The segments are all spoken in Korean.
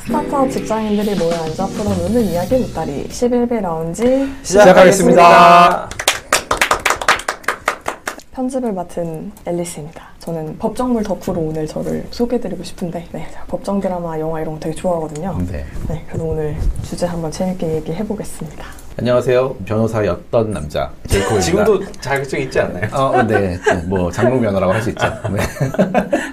스타트업 직장인들이 모여 앉아 풀어놓는 이야기 보따리 11배 라운지 시작하겠습니다. 편집을 맡은 앨리스입니다. 저는 법정물 덕후로 오늘 저를 소개해드리고 싶은데 법정 드라마, 영화 이런 거 되게 좋아하거든요. 그래서 오늘 주제 한번 재밌게 얘기해보겠습니다. 안녕하세요. 변호사였던 남자 제이콥입니다. 지금도 자격증 있지 않나요? 네. 뭐 장롱 면허라고 할 수 있죠.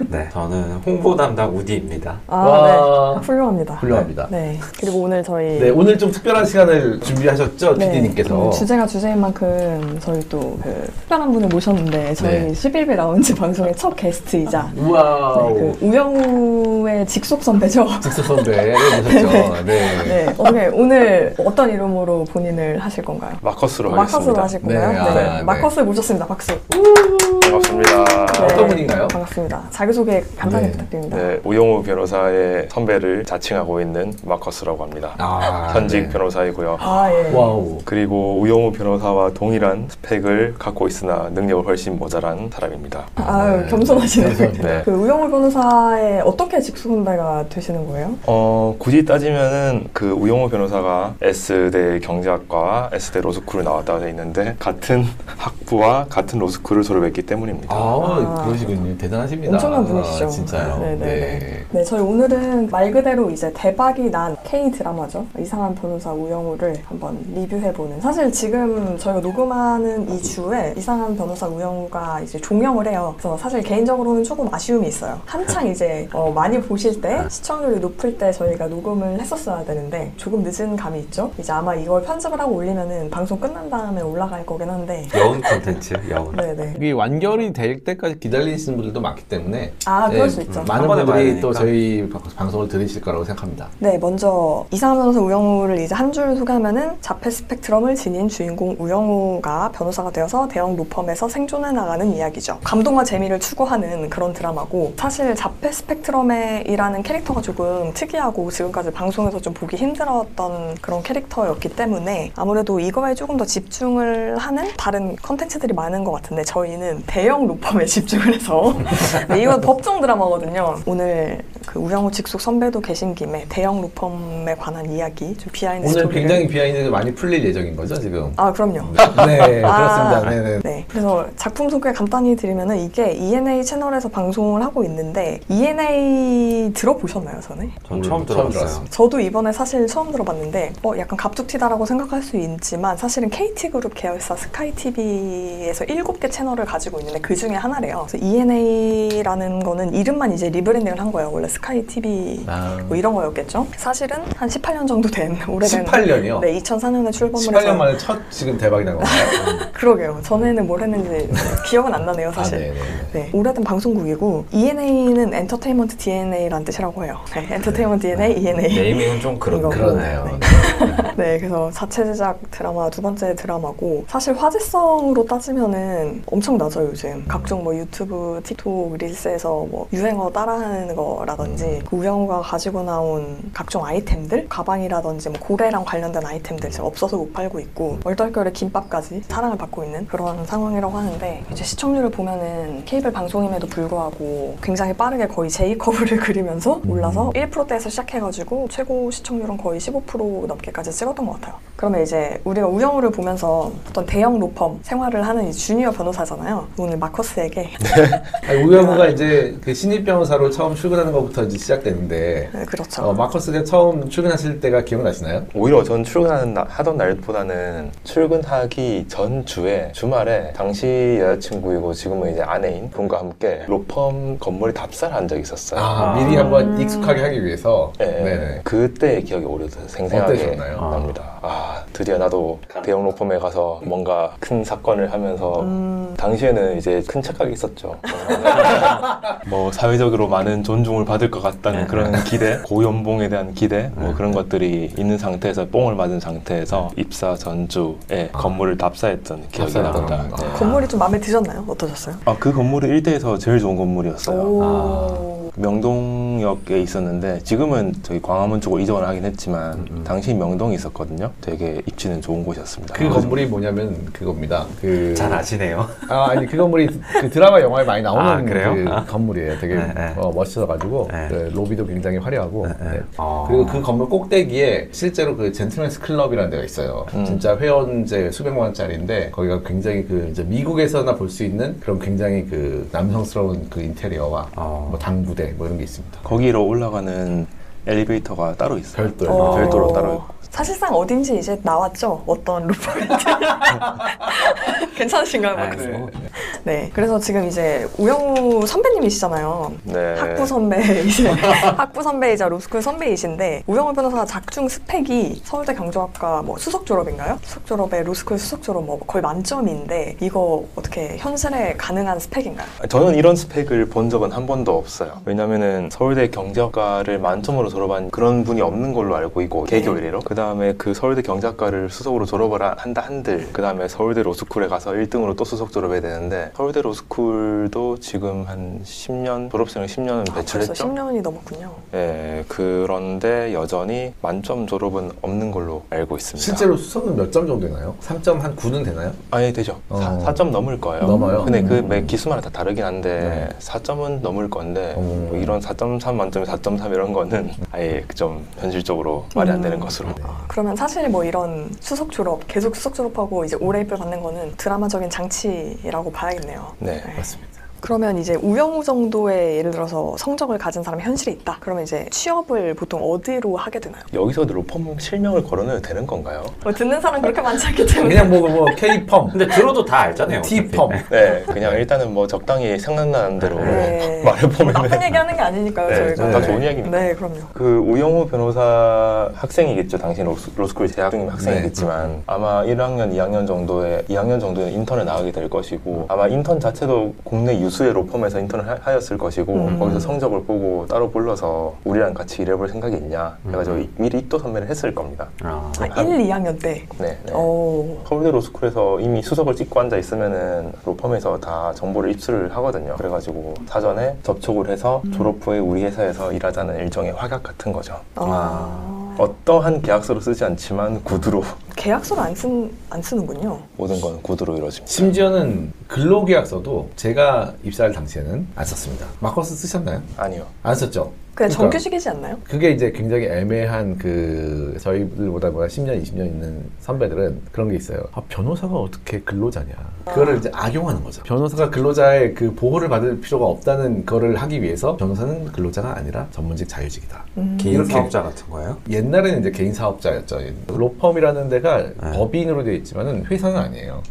네. 저는 홍보 담당 우디입니다. 네. 훌륭합니다. 훌륭합니다. 네. 그리고 오늘 저희 오늘 좀 특별한 시간을 준비하셨죠, PD님께서. 주제가 주제인 만큼 저희 또 특별한 분을 모셨는데 저희 11배 라운지 방송의 첫 게스트이자 우와우. 우영우의 직속 선배죠. 직속 선배를 모셨죠. 어떻게 오늘 어떤 이름으로 본인을 하실 건가요? 마커스로 마커스로 하겠습니다. 하실 건가요? 마커스 모셨습니다. 박수. 반갑습니다. 어떤 분인가요? 반갑습니다. 자기소개 간단히 부탁드립니다. 우영우 변호사의 선배를 자칭하고 있는 마커스라고 합니다. 현직 변호사이고요. 와우. 그리고 우영우 변호사와 동일한 스펙을 갖고 있으나 능력을 훨씬 모자란 사람입니다. 겸손하시네요. 그 우영우 변호사의 어떻게 직속 선배가 되시는 거예요? 굳이 따지면은 그 우영우 변호사가 S대 경제학과와 S대 로스쿨을 나왔다고 되어 있는데 같은 학부와 같은 로스쿨을 졸업했기 때문입니다. 그러시군요. 대단하십니다. 엄청난 분이시죠. 진짜요. 네, 저희 오늘은 말 그대로 이제 대박이 난 K 드라마죠. 이상한 변호사 우영우를 한번 리뷰해보는. 사실 지금 저희가 녹음하는 이 주에 이상한 변호사 우영우가 이제 종영을 해요. 그래서 사실 개인적으로는 조금 아쉬움이 있어요. 한창 이제 많이 보실 때 시청률이 높을 때 저희가 녹음을 했었어야 되는데 조금 늦은 감이 있죠. 이제 아마 이걸 편집을 하고 올리면은 방송 끝난 다음에 올라갈 거긴 한데 여운 콘텐츠, 여운. 이게 완결이 될 때까지 기다리시는 분들도 많기 때문에 그럴 수 있죠. 많은 분들이 또 저희 방송을 들으실 거라고 생각합니다. 네, 먼저 이상한 변호사 우영우를 이제 한 줄 소개하면은 자폐 스펙트럼을 지닌 주인공 우영우가 변호사가 되어서 대형 로펌에서 생존해 나가는 이야기죠. 감동과 재미를 추구하는 그런 드라마고, 사실 자폐 스펙트럼이라는 캐릭터가 조금 특이하고 지금까지 방송에서 좀 보기 힘들었던 그런 캐릭터였기 때문에 아무래도 이거에 조금 더 집중을 하는 다른 컨텐츠들이 많은 것 같은데 저희는 대형 로펌에 집중을 해서 이건 법정 드라마거든요. 오늘 그 우영우 직속 선배도 계신 김에 대형 로펌에 관한 이야기, 좀 비하인드 오늘 스토리를 굉장히 비하인드가 많이 풀릴 예정인 거죠, 지금? 그럼요. 네, 그렇습니다. 네. 그래서 작품 소개 간단히 드리면은 이게 ENA 채널에서 방송을 하고 있는데 ENA 들어보셨나요, 전에? 전 처음 들어봤어요. 저도 이번에 사실 처음 들어봤는데 거라고 갑툭튀다라고 생각할 수 있지만 사실은 KT그룹 계열사 스카이TV에서 7개 채널을 가지고 있는데 그 중에 하나래요. 그래서 ENA라는 거는 이름만 이제 리브랜딩을 한 거예요. 원래 스카이TV 뭐 이런 거였겠죠. 사실은 한 18년 정도 된 오래된 18년이요? 네, 2004년에 출범을 18년 만에 첫 지금 대박이 난 건가요? 그러게요. 전에는 뭘 했는지 기억은 안 나네요, 사실. 네, 오래된 방송국이고 ENA는 엔터테인먼트 DNA라는 뜻이라고 해요. 네, 엔터테인먼트 DNA, ENA. 네이밍은 좀 그러네요. 네, 그래서 자체 제작 드라마 두 번째 드라마고, 사실 화제성으로 따지면은 엄청나죠, 요즘. 각종 뭐 유튜브, 틱톡, 릴스에서 뭐 유행어 따라하는 거라든지 그 우영우가 가지고 나온 각종 아이템들, 가방이라든지 뭐 고래랑 관련된 아이템들 지금 없어서 못 팔고 있고 얼떨결에 김밥까지 사랑을 받고 있는 그런 상황이라고 하는데, 이제 시청률을 보면은 케이블 방송임에도 불구하고 굉장히 빠르게 거의 J커브를 그리면서 올라서 1%대에서 시작해가지고 최고 시청률은 거의 15% 넘게까지 찍었던 것 같아요. 그러면 이제 우리가 우영우를 보면서 어떤 대형 로펌 생활을 하는 이 주니어 변호사잖아요. 오늘 마커스에게 우영우가 이제 그 신입 변호사로 처음 출근하는 것부터 이제 시작되는데, 네, 그렇죠. 마커스가 처음 출근하실 때가 기억나시나요? 오히려 전 하던 날보다는 출근하기 전 주에 주말에 당시 여자친구이고 지금은 이제 아내인 분과 함께 로펌 건물에 답사를 한 적이 있었어요. 미리 한번 익숙하게 하기 위해서. 네. 그때의 기억이 오히려 생생하게 어떠셨나요? 납니다. 드디어 나도 대형 로펌에 가서 뭔가 큰 사건을 하면서 당시에는 이제 큰 착각이 있었죠. 뭐 사회적으로 많은 존중을 받을 것 같다는 그런 기대, 고연봉에 대한 기대, 뭐 그런 것들이 있는 상태에서 뽕을 맞은 상태에서 입사 전주에 건물을 답사했던 기억이 납니다. 건물이 좀 마음에 드셨나요? 어떠셨어요? 그 건물이 일대에서 제일 좋은 건물이었어요. 명동역에 있었는데 지금은 저기 광화문 쪽으로 이전을 하긴 했지만 당시 명동에 있었거든요. 되게 입지는 좋은 곳이었습니다. 그 건물이 뭐냐면 그겁니다. 잘 아시네요. 아니 그 건물이 그 드라마 영화에 많이 나오는 그래요? 그 건물이에요. 되게 멋있어가지고 그 로비도 굉장히 화려하고 그리고 그 건물 꼭대기에 실제로 그 젠틀맨스 클럽이라는 데가 있어요. 진짜 회원제 수백만 원짜리인데 거기가 굉장히 그 이제 미국에서나 볼 수 있는 그런 굉장히 그 남성스러운 그 인테리어와 뭐 당구대 뭐 이런 게 있습니다. 거기로 올라가는 엘리베이터가 따로 있어요. 별도로 따로 있고. 사실상 어딘지 이제 나왔죠? 어떤 루퍼인지. 괜찮으신가요? 네. 네. 그래서 지금 이제 우영우 선배님이시잖아요. 네. 학부 선배이자 로스쿨 선배이신데 우영우 변호사 작중 스펙이 서울대 경제학과 뭐 수석 졸업인가요? 수석 졸업에 로스쿨 수석 졸업 뭐 거의 만점인데 이거 어떻게 현실에 가능한 스펙인가요? 저는 이런 스펙을 본 적은 한 번도 없어요. 왜냐면은 서울대 경제학과를 만점으로 졸업한 그런 분이 없는 걸로 알고 있고 개교 이래로 그 다음에 그 서울대 경제학과를 수석으로 졸업을 한다 한들 그 다음에 서울대 로스쿨에 가서 1등으로 또 수석 졸업해야 되는데 서울대 로스쿨도 지금 한 10년 졸업생을 10년은 배출했죠. 벌써 10년이 넘었군요. 네, 그런데 여전히 만점 졸업은 없는 걸로 알고 있습니다. 실제로 수석은 몇 점 정도 되나요? 3.9는 되나요? 아예 되죠. 4점 넘을 거예요. 넘어요? 근데 그 매 기수마다 다 다르긴 한데 4점은 넘을 건데 뭐 이런 4.3 만점에 4.3 이런 거는 아예 좀 현실적으로 말이 안 되는 것으로. 그러면 사실 뭐 이런 수석 졸업, 계속 수석 졸업하고 이제 올해 입을 받는 거는 드라마적인 장치라고 봐야겠네요. 네, 맞습니다. 그러면 이제 우영우 정도의 예를 들어서 성적을 가진 사람이 현실에 있다. 그러면 이제 취업을 보통 어디로 하게 되나요? 여기서 로펌 실명을 걸어내도 되는 건가요? 듣는 사람 그렇게 많지 않기 때문에 그냥 뭐 K-펌, 근데 들어도 다 알잖아요. T-펌. 네, 그냥 일단은 뭐 적당히 생각나는 대로 네. 말해보면 나쁜 얘기하는 게 아니니까요. 네, 저희가. 다 좋은 이야기입니다. 네, 그럼요. 그 우영우 변호사 학생이겠죠. 당신 로스쿨 재학 중인 학생이겠지만 아마 1학년, 2학년 정도에 인턴을 나가게 될 것이고 아마 인턴 자체도 국내 유수의 로펌에서 인턴을 하였을 것이고 거기서 성적을 보고 따로 불러서 우리랑 같이 일해볼 생각이 있냐 해가지고 미리 입도 선매를 했을 겁니다. 1, 2학년 때? 네. 오. 서울대 로스쿨에서 이미 수석을 찍고 앉아 있으면은 로펌에서 다 정보를 입수를 하거든요. 그래가지고 사전에 접촉을 해서 졸업 후에 우리 회사에서 일하자는 일종의 확약 같은 거죠. 어떠한 계약서로 쓰지 않지만 구두로 계약서를 안 쓰는군요. 모든 건 구두로 이루어집니다. 심지어는 근로계약서도 제가 입사할 당시에는 안 썼습니다. 마커스 쓰셨나요? 아니요. 안 썼죠? 그냥 그러니까 정규직이지 않나요? 그게 이제 굉장히 애매한 그 저희들보다 10년, 20년 있는 선배들은 그런 게 있어요. 변호사가 어떻게 근로자냐. 그거를 이제 악용하는 거죠. 변호사가 근로자의 그 보호를 받을 필요가 없다는 거를 하기 위해서 변호사는 근로자가 아니라 전문직 자유직이다. 개인 이렇게 사업자 같은 거예요? 옛날에는 이제 개인 사업자였죠. 로펌이라는 데가 법인으로 되어 있지만은 회사는 아니에요.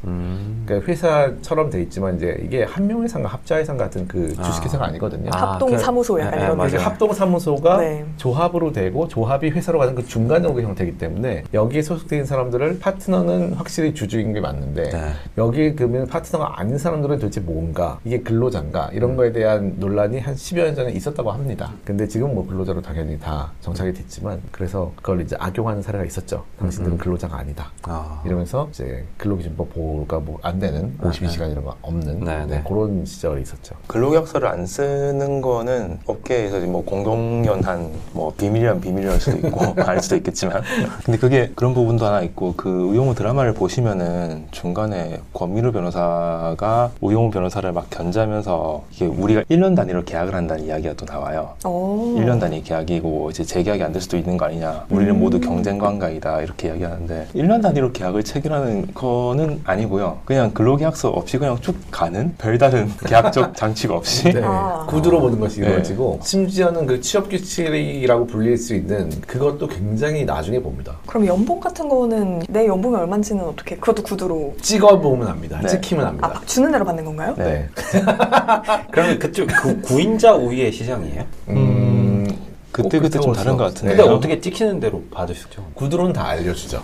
그러니까 회사처럼 되어 있지만 이제 이게 한명회사인가 합자회사 같은 그 주식회사가 아니거든요. 합동사무소 약간 이런 그러니까 데죠. 합동사무소가 네. 조합으로 되고 조합이 회사로 가는 그 중간 정도 형태이기 때문에 여기에 소속된 사람들을 파트너는 확실히 주주인 게 맞는데 여기 그러면 파트너가 아닌 사람들은 도대체 뭔가 이게 근로자인가 이런 거에 대한 논란이 한 10여 년 전에 있었다고 합니다. 근데 지금 뭐 근로자로 당연히 다 정착이 됐지만 그래서 그걸 이제 악용하는 사례가 있었죠. 당신들은 근로자가 아니다. 이러면서 이제 근로기준법 보호가 뭐 안 되는 52시간 이런 거 없는 그런 시절이 있었죠. 근로계약서를 안 쓰는 거는 업계에서 뭐 공공연한 뭐 비밀이란 수도 있고 알 수도 있겠지만 근데 그게 그런 부분도 하나 있고 그 우영우 드라마를 보시면은 중간에 권민우 변호사가 우영우 변호사를 막 견제하면서 이게 우리가 1년 단위로 계약을 한다는 이야기가 또 나와요. 1년 단위 계약이고 이제 재계약이 안 될 수도 있는 거 아니냐. 우리는 모두 경쟁 관계이다 이렇게 이야기하는데 1년 단위로 계약을 체결하는 거는 아니고요. 그냥 근로계약서 없이 그냥 쭉 가는 별다른 계약적 장치가 없이 구두로 보는 것이 이루어지고 심지어는 그 취업규칙이라고 불릴 수 있는 그것도 굉장히 나중에 봅니다. 그럼 연봉 같은 거는 내 연봉이 얼마인지는 어떻게 그것도 구두로 찍어보면 압니다. 찍히면 압니다. 주는 대로 받는 건가요? 네. 그러면 그쪽 구인자 우위의 시장이에요? 그때 좀 다른 것 같은데. 근데 어떻게 찍히는 대로 받으시죠? 구두로는 다 알려주죠.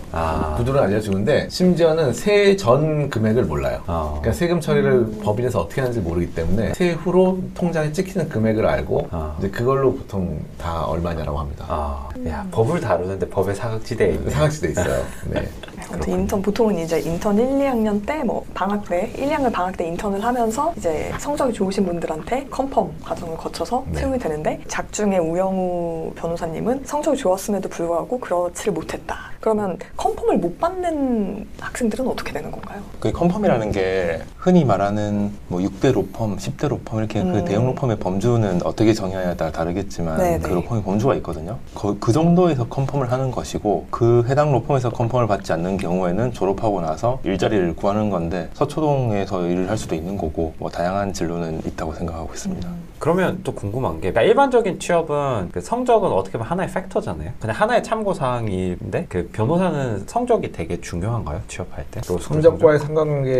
구두로는 알려주는데 심지어는 세해 전 금액을 몰라요. 그러니까 세금 처리를 법인에서 어떻게 하는지 모르기 때문에 세후로 통장에 찍히는 금액을 알고 이제 그걸로 보통 다 얼마냐라고 합니다. 야, 법을 다루는데 법의 사각지대에 있네. 사각지대에 있어요. 네. 아무튼 인턴 보통은 이제 인턴 1, 2학년 때 뭐 방학 때 1, 2학년 방학 때 인턴을 하면서 이제 성적이 좋으신 분들한테 컨펌 과정을 거쳐서 네. 채용이 되는데 작중에 우영우 변호사님은 성적이 좋았음에도 불구하고 그렇지를 못했다. 그러면 컨펌을 못 받는 학생들은 어떻게 되는 건가요? 그 컨펌이라는 게 흔히 말하는 뭐 6대 로펌, 10대 로펌 이렇게 그 대형 로펌의 범주는 어떻게 정해야 따라 다르겠지만 네네. 그 로펌의 범주가 있거든요. 그 정도에서 컨펌을 하는 것이고 그 해당 로펌에서 컨펌을 받지 않는 경우에는 졸업하고 나서 일자리를 구하는 건데 서초동에서 일을 할 수도 있는 거고 뭐 다양한 진로는 있다고 생각하고 있습니다. 그러면 또 궁금한 게 그러니까 일반적인 취업은 그 성적은 어떻게 보면 하나의 팩터잖아요. 그냥 하나의 참고 사항인데 그 변호사는 성적이 되게 중요한가요? 취업할 때? 성적과의 상관관계가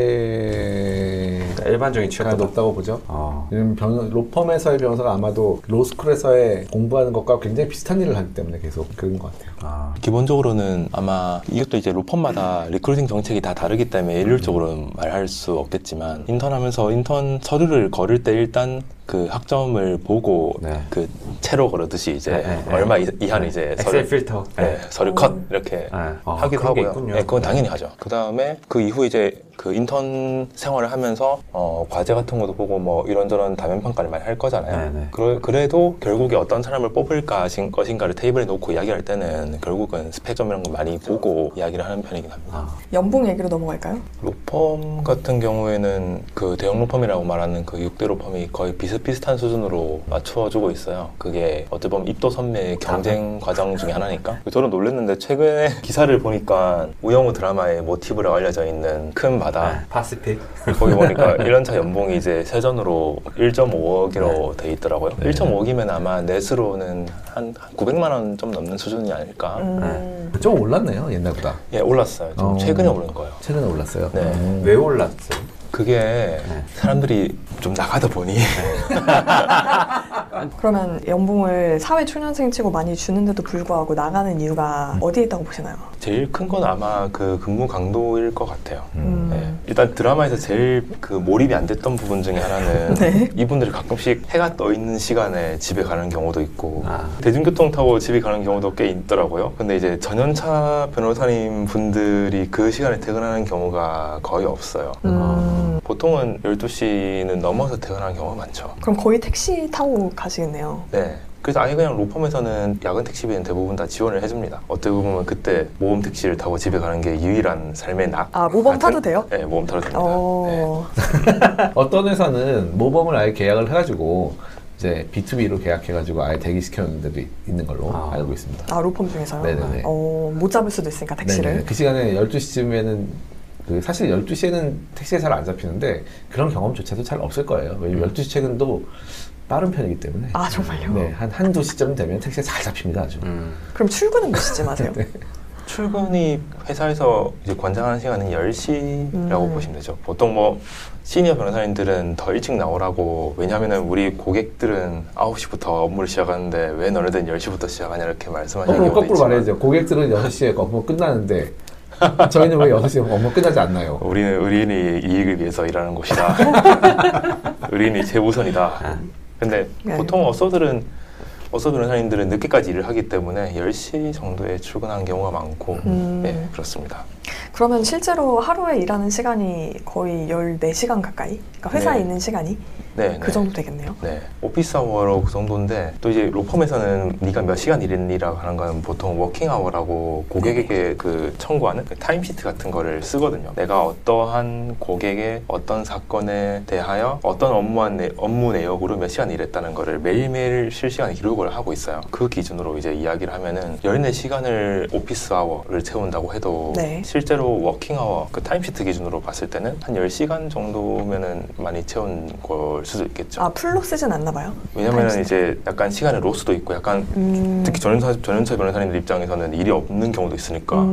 그러니까 일반적인 취업보다 높다고 보죠. 어. 왜냐면 로펌에서의 변호사가 아마도 로스쿨에서의 공부하는 것과 굉장히 비슷한 일을 하기 때문에 계속 그런 것 같아요. 아. 기본적으로는 아마 이것도 이제 로펌마다 리크루팅 정책이 다 다르기 때문에 일률적으로는 말할 수 없겠지만 인턴하면서 인턴 서류를 거를 때 일단 그 학점을 보고 네. 그 채로 거르듯이 이제 네. 얼마 이하는 이제 엑셀 필터. 서류 컷 이렇게 하기도 그런 게 하고요. 있군요. 네, 그건 당연히 하죠. 그 다음에 그 이후 이제 그 인턴 생활을 하면서 과제 같은 것도 보고 뭐 이런저런 다면 평가를 많이 할 거잖아요. 네네. 그래도 결국에 어떤 사람을 뽑을까 것인가를 테이블에 놓고 이야기할 때는 결국은 스펙점이라는 걸 많이 보고 이야기를 하는 편이긴 합니다. 아. 연봉 얘기로 넘어갈까요? 로펌 같은 경우에는 그 대형 로펌이라고 말하는 그 6대 로펌이 거의 비슷비슷한 수준으로 맞춰주고 있어요. 그게 어떻게 보면 입도 선매의 경쟁 과정 중에 하나니까. 저는 놀랐는데 최근에 기사를 보니까 우영우 드라마의 모티브라고 알려져 있는 큰 바다 파시픽. 거기 보니까 1년차 연봉이 이제 세전으로 1.5억으로 돼 있더라고요. 1.5억이면 아마 넷으로는 한 900만 원 좀 넘는 수준이 아닐까. 좀 올랐네요, 옛날보다. 예, 올랐어요. 좀 최근에 오른 거예요. 최근에 올랐어요. 네. 왜 올랐어요? 그게 사람들이 좀 나가다 보니 그러면 연봉을 사회 초년생 치고 많이 주는데도 불구하고 나가는 이유가 어디에 있다고 보시나요? 제일 큰 건 아마 그 근무 강도일 것 같아요. 네. 일단 드라마에서 제일 그 몰입이 안 됐던 부분 중에 하나는 네. 이분들이 가끔씩 해가 떠 있는 시간에 집에 가는 경우도 있고 대중교통 타고 집에 가는 경우도 꽤 있더라고요. 근데 이제 전연차 변호사님 분들이 그 시간에 퇴근하는 경우가 거의 없어요. 보통은 12시는 넘어서 퇴근하는 경우가 많죠. 그럼 거의 택시 타고 가시겠네요. 네. 그래서 아예 그냥 로펌에서는 야근 택시비는 대부분 다 지원을 해줍니다. 어떻게 보면 그때 모범 택시를 타고 집에 가는 게 유일한 삶의 낙. 아, 모범 타도 돼요? 네, 모범 타도 됩니다. 어떤 회사는 모범을 아예 계약을 해가지고 이제 B2B로 계약해가지고 아예 대기시켜놓는 데도 있는 걸로 알고 있습니다. 아, 로펌 중에서요? 네네네. 못 잡을 수도 있으니까 택시를. 네네. 그 시간에 12시쯤에는 사실 12시에는 택시가 잘 안 잡히는데 그런 경험조차도 잘 없을 거예요. 왜냐면 12시 퇴근도 빠른 편이기 때문에. 아, 정말요? 네, 한두 시쯤 되면 택시가 잘 잡힙니다, 아주. 그럼 출근은 몇 시쯤 하세요? 네. 출근이 회사에서 이제 권장하는 시간은 10시라고 보시면 되죠. 보통 뭐 시니어 변호사님들은 더 일찍 나오라고, 왜냐하면 우리 고객들은 9시부터 업무를 시작하는데 왜 너네들은 10시부터 시작하냐 이렇게 말씀하시는 경우도 거꾸로 있지만 말해야죠. 고객들은 6시에 업무 끝나는데 저희는 왜 6시에 업무 끝나지 않나요? 우리는 의리인의 이익을 위해서 일하는 곳이다. 의리인이 최우선이다. 근데 네. 보통 어서 변호사님들은 늦게까지 일을 하기 때문에 10시 정도에 출근하는 경우가 많고 네, 그렇습니다. 그러면 실제로 하루에 일하는 시간이 거의 14시간 가까이? 그러니까 회사에 네. 있는 시간이? 네, 그 정도 되겠네요? 네. 오피스 아워로 그 정도인데 또 이제 로펌에서는 네가 몇 시간 일했니라고 하는 건 보통 워킹 아워라고 고객에게 그 청구하는 그 타임시트 같은 거를 쓰거든요. 내가 어떠한 고객의 어떤 사건에 대하여 어떤 업무 내역으로 몇 시간 일했다는 거를 매일매일 실시간 기록을 하고 있어요. 그 기준으로 이제 이야기를 하면은 14시간을 오피스 아워를 채운다고 해도 네. 실제로 워킹 아워 그 타임시트 기준으로 봤을 때는 한 10시간 정도면은 많이 채운 걸 수도 있겠죠. 아, 풀로 쓰진 않나 봐요? 왜냐면 타임시트. 이제 약간 시간의 로스도 있고 약간 특히 전연차 변호사님들 입장에서는 일이 없는 경우도 있으니까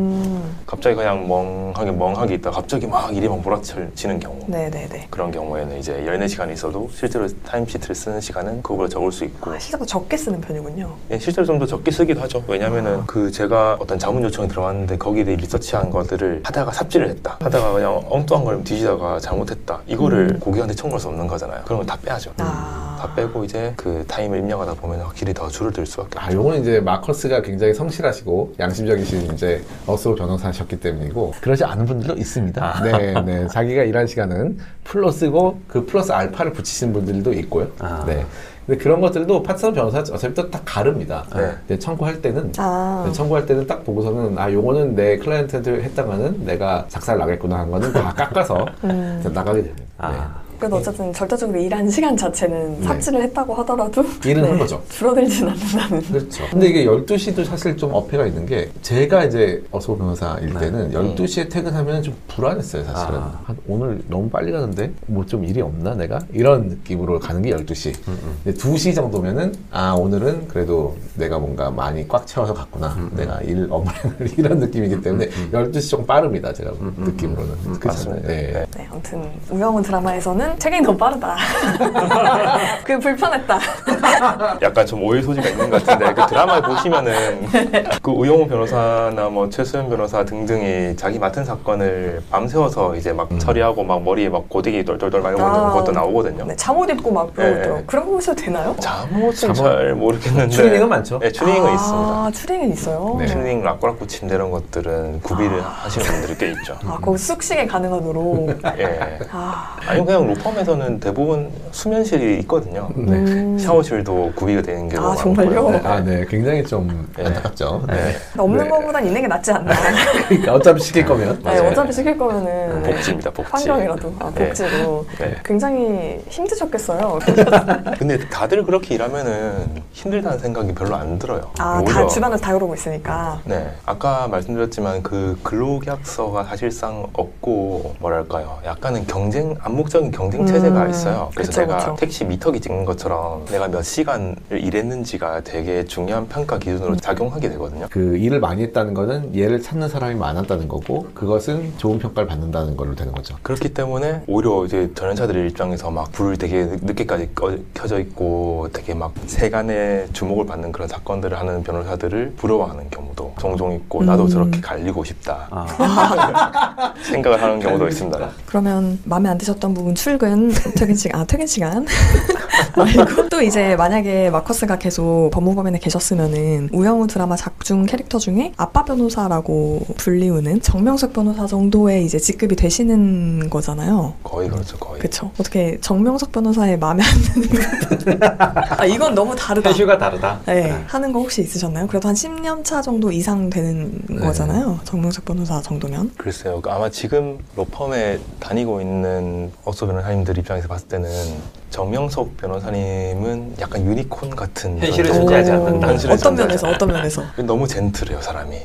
갑자기 그냥 멍하게 있다가 갑자기 막 일이 막 몰아치는 경우 네네네. 그런 경우에는 이제 14시간이 있어도 실제로 타임시트를 쓰는 시간은 그거보다 적을 수 있고 아, 시작보다 적게 쓰는 편이군요. 예, 실제로 좀 더 적게 쓰기도 하죠. 왜냐면은 그 제가 어떤 자문 요청이 들어왔는데 거기에 대해 리서치한 것들을 하다가 삽질을 했다. 하다가 그냥 엉뚱한 걸 뒤지다가 잘못했다. 이거를 고객한테 청구할 수 없는 거잖아요. 그런 거 요금을 다 빼야죠. 다 빼고 이제 그 타임을 입력하다 보면 확실히 더 줄어들 수밖에 없죠. 요거는 이제 마커스가 굉장히 성실하시고 양심적이신 이제 어스로 변호사셨기 때문이고 그러지 않은 분들도 있습니다. 네. 자기가 일한 시간은 풀로 쓰고 그 플러스 알파를 붙이시는 분들도 있고요. 네. 근데 그런 것들도 파트너 변호사 어차피 또 딱 가릅니다. 네. 청구할 때는 청구할 때는 딱 보고서는 요거는 내 클라이언트한테 했다가는 내가 작살 나겠구나 하는 거는 다 깎아서 나가게 됩니다. 네. 그래도 어쨌든 절대적으로 일한 시간 자체는 삭제를 했다고 하더라도 일은 한 거죠. 줄어들진 않는다는. 그렇죠. 근데 이게 12시도 사실 좀 어폐가 있는 게 제가 이제 어서 변호사일 때는 12시에 퇴근하면 좀 불안했어요, 사실은. 오늘 너무 빨리 가는데 뭐 좀 일이 없나 내가? 이런 느낌으로 가는 게 12시. 근데 2시 정도면은 오늘은 그래도 내가 뭔가 많이 꽉 채워서 갔구나. 내가 업무량을 이런 느낌이기 때문에 12시 좀 빠릅니다, 제가 느낌으로는. 맞습니다. 네, 아무튼 우영우 드라마에서는 퇴근이 너무 빠르다. 그게 불편했다. 약간 좀 오해 소지가 있는 것 같은데 그 드라마에 보시면은 그 우영우 변호사나 뭐 최수연 변호사 등등이 자기 맡은 사건을 밤새워서 이제 막 처리하고 막 머리에 막 고데기 똘똘똘 말고 있는 것도 나오거든요. 네, 잠옷 입고 막 그러더라고요. 그런 거 보셔도 되나요? 잠옷은 잘 모르겠는데 추리닝은 많죠. 네, 추리닝은 있습니다. 추리닝은 있어요? 네. 추리닝, 락구락구 침대 이런 것들은 구비를 하시는 분들이 꽤 있죠. 거기 숙식에 가능하도록. 예. 아니 그냥 로펌에서는 대부분 수면실이 있거든요. 샤워실도 구비가 되는 게 너무 정말요? 많고요. 네. 굉장히 좀 안타깝죠. 네. 없는 것보단 있는 게 낫지 않나. 그러니까 어차피 시킬 거면. 네, 어차피 시킬 거면은 복지입니다, 복지. 환경이라도 복지로. 네. 굉장히 힘드셨겠어요. 근데 다들 그렇게 일하면은 힘들다는 생각이 별로 안 들어요. 다 주변에서 다 그러고 있으니까. 네, 아까 말씀드렸지만 그 근로계약서가 사실상 없고 뭐랄까요, 약간은 암묵적인 경쟁 체제가 있어요. 그래서 내가 택시 미터기 찍는 것처럼 내가 몇 시간을 일했는지가 되게 중요한 평가 기준으로 작용하게 되거든요. 그 일을 많이 했다는 거는 얘를 찾는 사람이 많았다는 거고 그것은 좋은 평가를 받는다는 걸로 되는 거죠. 그렇기 때문에 오히려 이제 전현차들 입장에서 막 불 되게 늦게까지 켜져 있고 되게 막 세간의 주목을 받는 그런 사건들을 하는 변호사들을 부러워하는 경우도 종종 있고 나도 저렇게 갈리고 싶다 생각을 하는 경우도 있습니다. 그러면 마음에 안 드셨던 부분 출근, 퇴근 시간 말고 또 이제 만약에 마커스가 계속 법무법인에 계셨으면은 우영우 드라마 작중 캐릭터 중에 아빠 변호사라고 불리우는 정명석 변호사 정도의 이제 직급이 되시는 거잖아요. 거의 그렇죠, 거의. 그렇죠. 어떻게 정명석 변호사의 마음에 안 드는 이건 너무 다르다. 이슈가 다르다. 네, 하는 거 혹시 있으셨나요? 그래도 한 10년 차 정도 이상 되는 거잖아요. 정명석 변호사 정도면. 글쎄요. 아마 지금 로펌에 다니고 있는 어소 변호사님들 입장에서 봤을 때는 정명석 변호사님은 약간 유니콘 같은 현실에 존재하지 않는다. 어떤 면에서? 너무 젠틀해요, 사람이.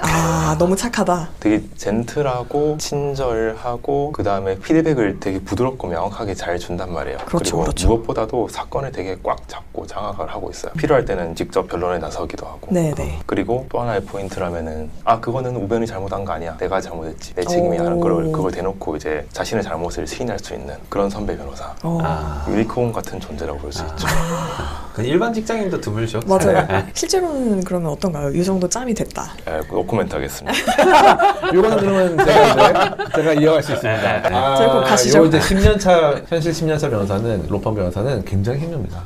너무 착하다. 되게 젠틀하고 친절하고 그 다음에 피드백을 되게 부드럽고 명확하게 잘 준단 말이에요. 그리고 무엇보다도 사건을 되게 꽉 잡고 장악을 하고 있어요. 필요할 때는 직접 변론에 나서기도 하고. 네네. 그리고 또 하나의 포인트라면은 그거는 우변이 잘못한 거 아니야. 내가 잘못했지. 내 책임이야 하는 그걸 대놓고 이제 자신의 잘못을 시인할 수 있는 그런 선배 변호사. 유니콘 같은 존재라고 볼 수 있죠. 일반 직장인도 드물죠. 맞아요. 실제로는 그러면 어떤가요? 이 정도 짬이 됐다. 노코멘트 하겠습니다. 요거는 그러면 제가 이어갈 수 있습니다. 제가 가시죠. 요거 이제 10년차, 현실 10년차 변호사는, 로펌 변호사는 굉장히 힘듭니다.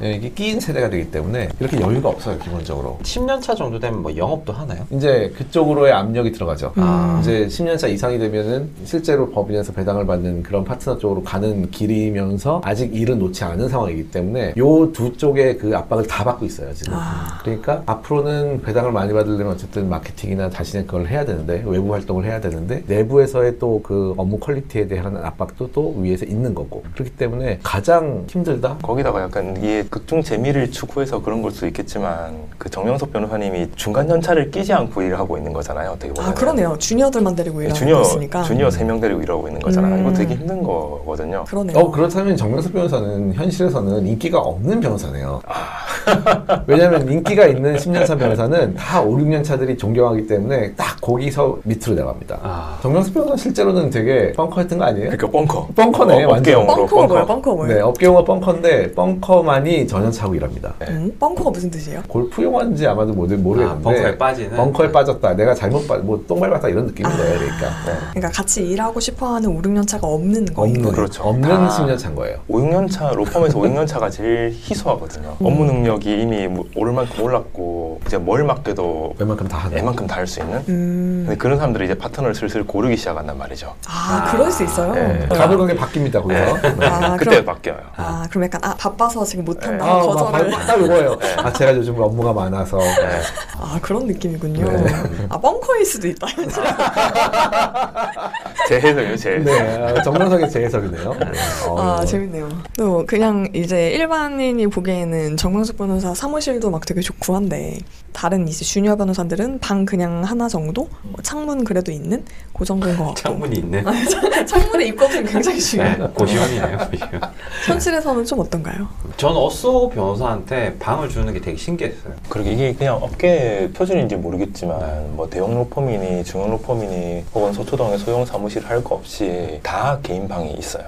이게 끼인 세대가 되기 때문에 이렇게 여유가 없어요, 기본적으로. 10년차 정도 되면 뭐 영업도 하나요? 이제 그쪽으로의 압력이 들어가죠. 이제 10년차 이상이 되면은 실제로 법인에서 배당을 받는 그런 파트너 쪽으로 가는 길이면서 아직 일은 놓지 않은 상황이기 때문에 요 두 쪽의 그 압박을 다 받고 있어요, 지금. 그러니까 앞으로는 배당을 많이 받으려면 어쨌든 마케팅이나 자신의 그걸 해야 되는데, 외부 활동을 해야 되는데, 내부에서의 또 그 업무 퀄리티에 대한 압박도 또 위에서 있는 거고. 그렇기 때문에 가장 힘들다? 거기다가 약간 이게 극중 재미를 추구해서 그런 걸 수 있겠지만, 그 정명석 변호사님이 중간 연차를 끼지 않고 일을 하고 있는 거잖아요, 어떻게 보면. 그러네요. 주니어들만 데리고 일하고 있으니까. 주니어 3명 데리고 일하고 있는 거잖아요. 이거 되게 힘든 거거든요. 그러네요. 그렇다면 정명석 변호사는 현실에서는 인기가 없는 변호사네요. 왜냐하면 인기가 있는 10년차 변호사는 다 5, 6년 차들이 존경하기 때문에 딱 거기서 밑으로 내려갑니다. 정명수 변호사 실제로는 되게 뻥커였던 거 아니에요? 그러니까 뻥커. 뻥커네, 완전. 업계용어로 뻥커가 뭐예요? 뻥커가 뭐예요? 네, 업계용어 뻥커인데 뻥커만이 전혀 차고 일합니다. 뻥커가 무슨 뜻이에요? 골프 용어인지 아마도 모르겠는데 벙커에 빠지는. 벙커에 빠졌다. 내가 잘못 똥 밟았다 이런 느낌인 거예요. 그러니까. 그러니까 같이 일하고 싶어하는 5, 6년 차가 없는 거예요. 없는, 그렇죠. 없는 10년 차인 거예요. 5, 6년 차, 로펌에서 5, 6년 차가 제일 희소하거든요. 업무 능력이 이미 오를 만큼 올랐고 이제 뭘 맡겨도 웬만큼 다 하는. 웬만큼 다 할 수 있는. 근데 그런 사람들이 이제 파트너를 슬슬 고르기 시작한단 말이죠. 그럴 수 있어요? 네. 가불관계 바뀝니다. 거기서. 그때 바뀌어요. 그럼 약간 바빠서 지금 못한다 거절을. 딱 이거예요. 제가 요즘 업무가 많아서. 그런 느낌이군요. 네. 뻥커일 수도 있다. 제 해석이요, 제 해석. 네, 정명석의 제 해석이네요. 재밌네요. 또 그냥 이제 일반인이 보기에는 정명석 변호사 사무실도 막 되게 좋고 한데 다른 이제 주니어 변호사들은 방 그냥 하나 정도? 창문 그래도 있는? 그 정도인 것 같고. 창문이 있는. 창문의 입구는 굉장히 중요해요. 네, 고시원이네요. 고시원. 현실에서는 좀 어떤가요? 전 어쏘 변호사한테 방을 주는 게 되게 신기했어요. 그리고 이게 그냥 업계 표준인지 모르겠지만 뭐 대형 로펌이니 중형 로펌이니 혹은 소초동의 소형 사무실 할 거 없이 다 개인 방이 있어요.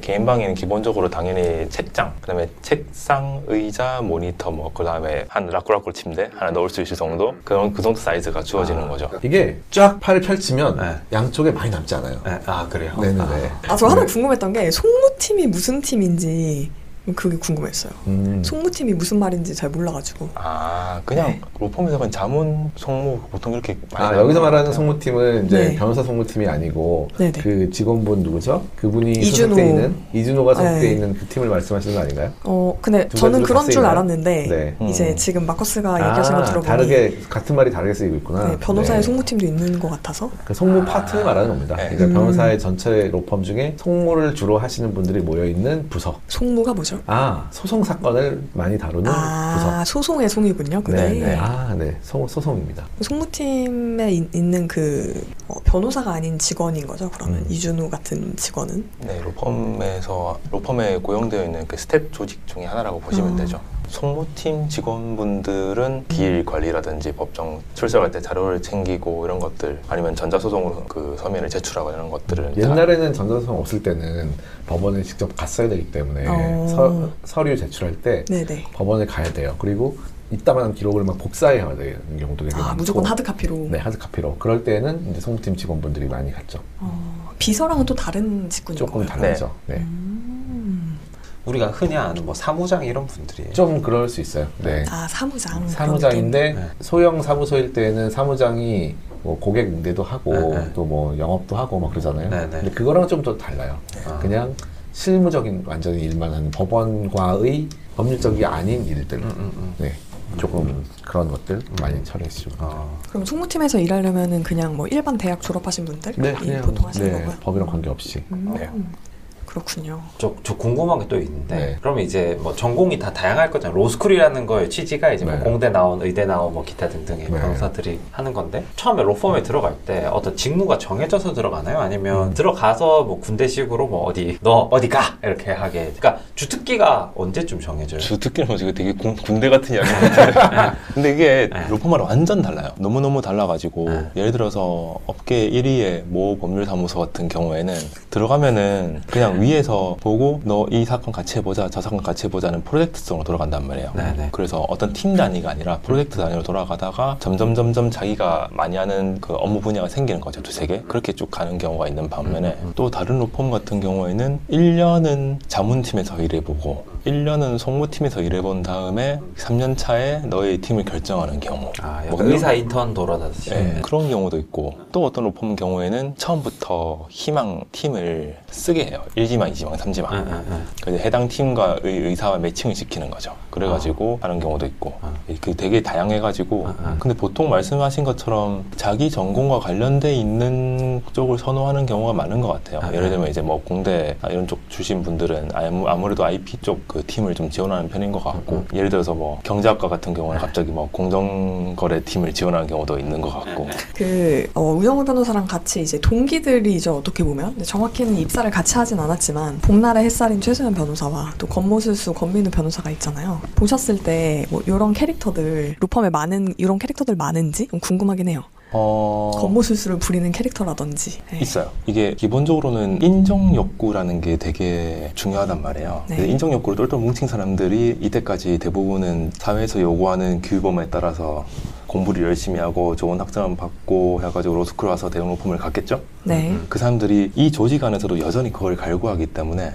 개인 방에는 기본적으로 당연히 책장, 그다음에 책상, 의자, 모니터, 뭐 그다음에 한 라꾸라꾸 침대 하나 넣을 수 있을 정도 그 정도 사이즈가 주어지는 거죠. 이게 쫙 팔을 펼치면 양쪽에 많이 남지 않아요. 그래요? 네네네. 저 하나 궁금했던 게 송무팀이 무슨 팀인지 그게 궁금했어요. 송무팀이 무슨 말인지 잘 몰라가지고. 그냥 로펌에서 그냥 자문, 송무 보통 이렇게 많이 여기서 말하는 송무팀은 이제 네. 변호사 송무팀이 아니고 네네. 그 직원분 누구죠? 그분이 이준호. 소속돼 있는 이준호가 소속돼 네. 있는 그 팀을 말씀하시는 거 아닌가요? 근데 두 저는 가지로 그런 다 줄 쓰이나요? 알았는데 네. 이제 지금 마커스가 얘기하신 거 들어보니 다르게 같은 말이 다르게 쓰이고 있구나. 네, 변호사의 네. 송무팀도 있는 것 같아서. 그 송무 파트를 말하는 겁니다. 네. 그러니까 변호사의 전체 로펌 중에 송무를 주로 하시는 분들이 모여 있는 부서. 송무가 뭐죠? 소송 사건을 많이 다루는 부서. 소송의 송이군요. 그게. 네. 네. 소송입니다. 송무팀에 있는 그 변호사가 아닌 직원인 거죠. 그러면 이준호 같은 직원은. 네, 로펌에 고용되어 있는 그 스텝 조직 중에 하나라고 보시면 되죠. 송무팀 직원분들은 기일 관리라든지 법정 출석할 때 자료를 챙기고 이런 것들 아니면 전자소송으로 그 서면을 제출하고 이런 것들을 옛날에는 전자소송 없을 때는 법원에 직접 갔어야 되기 때문에 서류 제출할 때 네네. 법원에 가야 돼요. 그리고 이따만한 기록을 막 복사해야 되는 경우도 되게 많고. 무조건 하드카피로. 네, 하드카피로. 그럴 때는 이제 송무팀 직원분들이 많이 갔죠. 비서랑은 또 다른 직군인 조금 거예요? 다르죠. 네. 우리가 흔히 아는 뭐 사무장 이런 분들이 좀 그럴 수 있어요. 네. 사무장. 사무장인데 네. 소형 사무소일 때는 사무장이 뭐 고객 응대도 하고 네. 또 뭐 영업도 하고 막 그러잖아요. 네, 네. 근데 그거랑 좀 더 달라요. 그냥 실무적인 완전히 일만 하는 법원과의 법률적이 아닌 일들. 네. 조금 그런 것들 많이 처리해주고. 그럼 송무팀에서 일하려면은 그냥 뭐 일반 대학 졸업하신 분들? 네, 그냥 보통 하시는 거고요? 법이랑 관계없이. 네. 그렇군요. 저 궁금한 게 또 있는데 네. 그러면 이제 뭐 전공이 다 다양할 거잖아요. 로스쿨이라는 거의 취지가 이제 뭐 네. 공대 나온, 의대 나온 뭐 기타 등등의 네. 변호사들이 하는 건데 처음에 로펌에 들어갈 때 어떤 직무가 정해져서 들어가나요? 아니면 들어가서 뭐 군대식으로 뭐 너 어디 가 이렇게 하게. 그러니까 주특기가 언제쯤 정해져요? 주특기는 지금 되게 군대 같은 이야기 같은데 근데 이게 로펌하고 완전 달라요. 너무너무 달라가지고 예를 들어서 업계 1위의 모 법률사무소 같은 경우에는 들어가면은 그냥 위에서 보고 너 이 사건 같이 해보자 저 사건 같이 해보자는 프로젝트성으로 돌아간단 말이에요. 네네. 그래서 어떤 팀 단위가 아니라 프로젝트 단위로 돌아가다가 점점 자기가 많이 하는 그 업무 분야가 생기는 거죠. 두세 개 그렇게 쭉 가는 경우가 있는 반면에 또 다른 로펌 같은 경우에는 1년은 자문팀에서 일해보고 1년은 송무팀에서 일해본 다음에 3년 차에 너의 팀을 결정하는 경우 약간 의사 인턴 돌아다니시 그런 경우도 있고 또 어떤 로펌 경우에는 처음부터 희망 팀을 쓰게 해요. 1지망, 2지망, 3지망 그래서 해당 팀과 의사와 매칭을 시키는 거죠. 그래가지고 하는 경우도 있고 그 되게 다양해가지고 근데 보통 말씀하신 것처럼 자기 전공과 관련돼 있는 쪽을 선호하는 경우가 많은 것 같아요. 예를 들면 이제 뭐 공대 이런 쪽 출신 분들은 아무래도 IP 쪽 그 팀을 좀 지원하는 편인 것 같고 예를 들어서 뭐 경제학과 같은 경우는 갑자기 뭐 공정거래 팀을 지원하는 경우도 있는 것 같고 우영우 변호사랑 같이 이제 동기들이죠 어떻게 보면. 근데 정확히는 입사를 같이 하진 않았지만 복날의 햇살인 최수연 변호사와 또 권모술수 권민우 변호사가 있잖아요. 보셨을 때 뭐 이런 캐릭터들 로펌에 많은 이런 캐릭터들 많은지 좀 궁금하긴 해요. 권모술수를 부리는 캐릭터라든지. 네. 있어요. 이게 기본적으로는 인정 욕구라는 게 되게 중요하단 말이에요. 네. 인정 욕구를 똘똘 뭉친 사람들이 이때까지 대부분은 사회에서 요구하는 규범에 따라서 공부를 열심히 하고 좋은 학점을 받고 해가지고 로스쿨 와서 대형 로펌을 갔겠죠? 네. 그 사람들이 이 조직 안에서도 여전히 그걸 갈구하기 때문에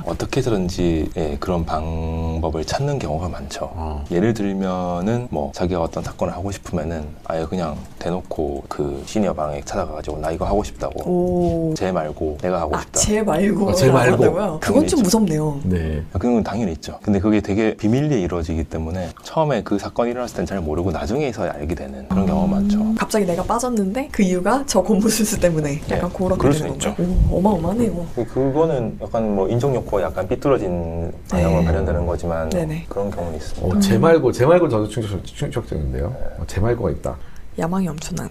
어떻게 해서든지 그런 방법을 찾는 경우가 많죠. 예를 들면은 뭐 자기가 어떤 사건을 하고 싶으면은 아예 그냥 대놓고 그 시니어 방에 찾아가가지고 나 이거 하고 싶다고 쟤 말고 내가 하고 싶다. 쟤 말고. 쟤 말고. 그건 좀 있죠. 무섭네요. 네. 그건 당연히 있죠. 근데 그게 되게 비밀리에 이루어지기 때문에 처음에 그 사건이 일어났을 땐 잘 모르고 나중에서 알게 되는 그런 경우가 많죠. 갑자기 내가 빠졌는데 그 이유가 저 권모술수 때문에 약간 그렇게 그럴 수 되는 있죠. 건가요? 오, 어마어마하네요. 그거는 약간 뭐 인정 욕구가 약간 삐뚤어진 방향으로 발현되는 거지만 네네. 그런 경우는 있습니다. 제 말고 저도 충격적인데요. 제 말고가 있다. 야망이 엄청나요.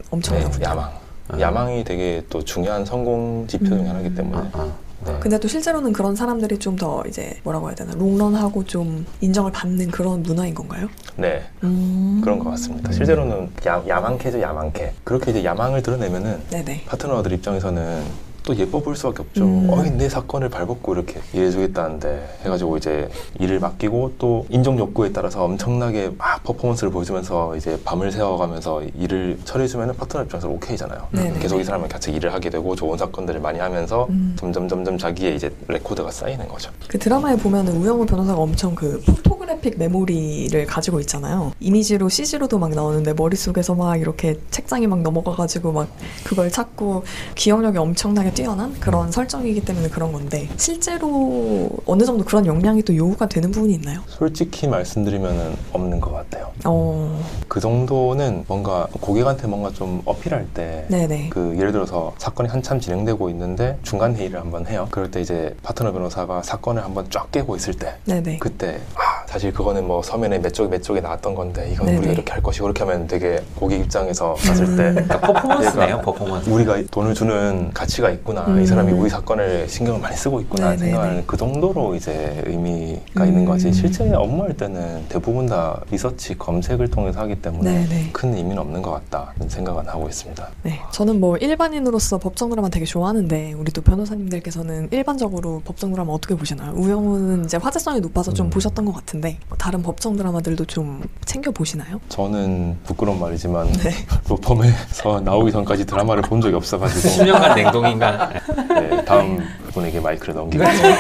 야망이 되게 또 중요한 성공 지표 중에 하나이기 때문에. 네. 근데 또 실제로는 그런 사람들이 좀 더 이제 뭐라고 해야 되나 롱런하고 좀 인정을 받는 그런 문화인 건가요? 네. 그런 것 같습니다. 실제로는 야망캐죠, 야망캐. 그렇게 이제 야망을 드러내면은 네네. 파트너들 입장에서는 또 예뻐 보일 수밖에 없죠. 내 사건을 발벗고 이렇게 일해주겠다는데 해가지고 이제 일을 맡기고 또 인정 욕구에 따라서 엄청나게 막 퍼포먼스를 보여주면서 이제 밤을 새워가면서 일을 처리해주면 파트너 입장에서 오케이잖아요. 네네. 계속 이 사람과 같이 일을 하게 되고 좋은 사건들을 많이 하면서 점점 자기의 이제 레코드가 쌓이는 거죠. 그 드라마에 보면은 우영우 변호사가 엄청 그 포토그래픽 메모리를 가지고 있잖아요. 이미지로 CG로도 막 나오는데 머릿속에서 막 이렇게 책장이 막 넘어가가지고 막 그걸 찾고 기억력이 엄청나게 뛰어난 그런 설정이기 때문에 그런 건데 실제로 어느 정도 그런 역량이 또 요구가 되는 부분이 있나요? 솔직히 말씀드리면은 없는 것 같아요. 그 정도는 뭔가 고객한테 뭔가 좀 어필할 때 네네. 그 예를 들어서 사건이 한참 진행되고 있는데 중간 회의를 한번 해요. 그럴 때 이제 파트너 변호사가 사건을 한번 쫙 깨고 있을 때 네네. 그때 사실 그거는 뭐 서면에 몇 쪽에 나왔던 건데 이건 네네. 우리가 이렇게 할 것이고 그렇게 하면 되게 고객 입장에서 봤을 때 그러니까 퍼포먼스네요, 퍼포먼스. 우리가 돈을 주는 가치가 있구나. 이 사람이 우리 사건을 신경을 많이 쓰고 있구나 네네네. 생각하는 그 정도로 이제 의미가 있는 거지. 실제 업무할 때는 대부분 다 리서치 검색을 통해서 하기 때문에 네네. 큰 의미는 없는 것 같다 생각은 하고 있습니다. 네, 저는 뭐 일반인으로서 법정 드라마 되게 좋아하는데 우리 또 변호사님들께서는 일반적으로 법정 드라마 어떻게 보시나요? 우영우는 이제 화제성이 높아서 좀 보셨던 것 같은데 다른 법정 드라마들도 좀 챙겨 보시나요? 저는 부끄러운 말이지만 네. 로펌에서 나오기 전까지 드라마를 본 적이 없어가지고 10년간 냉동인간. 네, 다음 분에게 마이크를 넘기겠습니다.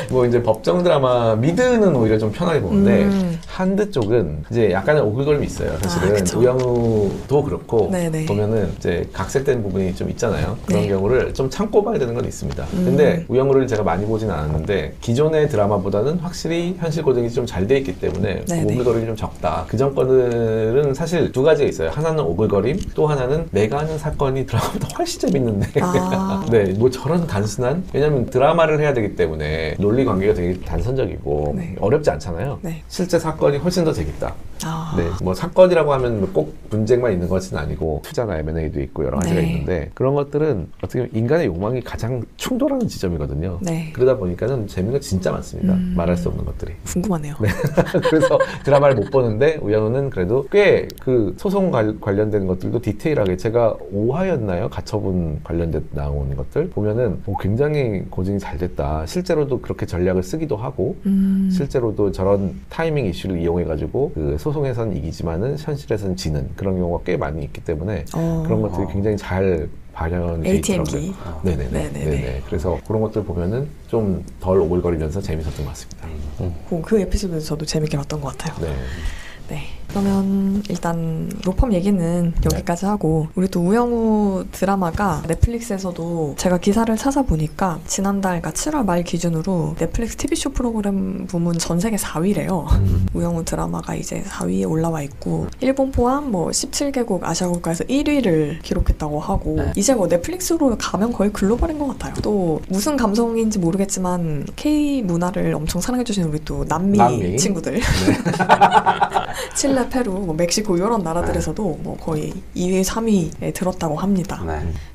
뭐 이제 법정 드라마 미드는 오히려 좀 편하게 보는데 한드 쪽은 이제 약간의 오글거림이 있어요. 사실은 그쵸. 우영우도 그렇고 네네. 보면은 이제 각색된 부분이 좀 있잖아요. 그런 네. 경우를 좀 참고 봐야 되는 건 있습니다. 근데 우영우를 제가 많이 보진 않았는데 기존의 드라마보다는 확실히 현실 고증이 좀 잘 돼 있기 때문에 네네. 오글거림이 좀 적다. 그전 거들은 사실 두 가지가 있어요. 하나는 오글거림, 또 하나는 내가 하는 사건이 드라마보다 훨씬 재밌는데 네, 뭐 저런 단순한 왜냐면 드라마를 해야 되기 때문에 논리 관계가 되게 단선적이고 네. 어렵지 않잖아요. 네. 실제 사건이 훨씬 더 재밌다. 네, 뭐 사건이라고 하면 꼭 분쟁만 있는 것은 아니고 투자나 M&A도 있고 여러 가지가 네. 있는데 그런 것들은 어떻게 보면 인간의 욕망이 가장 충돌하는 지점이거든요. 네. 그러다 보니까는 재밌는 거 진짜 많습니다. 말할 수 없는 것들이. 궁금하네요. 네. 그래서 드라마를 못 보는데 우영우는 그래도 꽤 그 소송 관련된 것들도 디테일하게 제가 5화였나요? 가처분 관련된 나온 것들 보면은 굉장히 고증이 잘 됐다. 실제로도 그렇게 전략을 쓰기도 하고 실제로도 저런 타이밍 이슈를 이용해가지고 그 소송에서는 이기지만은 현실에서는 지는 그런 경우가 꽤 많이 있기 때문에 그런 것들이 굉장히 잘 발현이 돼 있더라고요. ATM기. 네네. 그래서 그런 것들 보면은 좀 덜 오글거리면서 재밌었던 것 같습니다. 그 에피소드도 저도 재밌게 봤던 것 같아요. 네. 네. 그러면 일단 로펌 얘기는 여기까지 하고 우리 또 우영우 드라마가 넷플릭스에서도 제가 기사를 찾아보니까 지난달 그러니까 7월 말 기준으로 넷플릭스 TV쇼 프로그램 부문 전 세계 4위래요. 우영우 드라마가 이제 4위에 올라와 있고 일본 포함 뭐 17개국 아시아 국가에서 1위를 기록했다고 하고 이제 뭐 넷플릭스로 가면 거의 글로벌인 것 같아요. 또 무슨 감성인지 모르겠지만 K 문화를 엄청 사랑해주시는 우리 또 남미 친구들 칠레, 페루, 뭐 멕시코 이런 나라들에서도 뭐 거의 2위, 3위에 들었다고 합니다.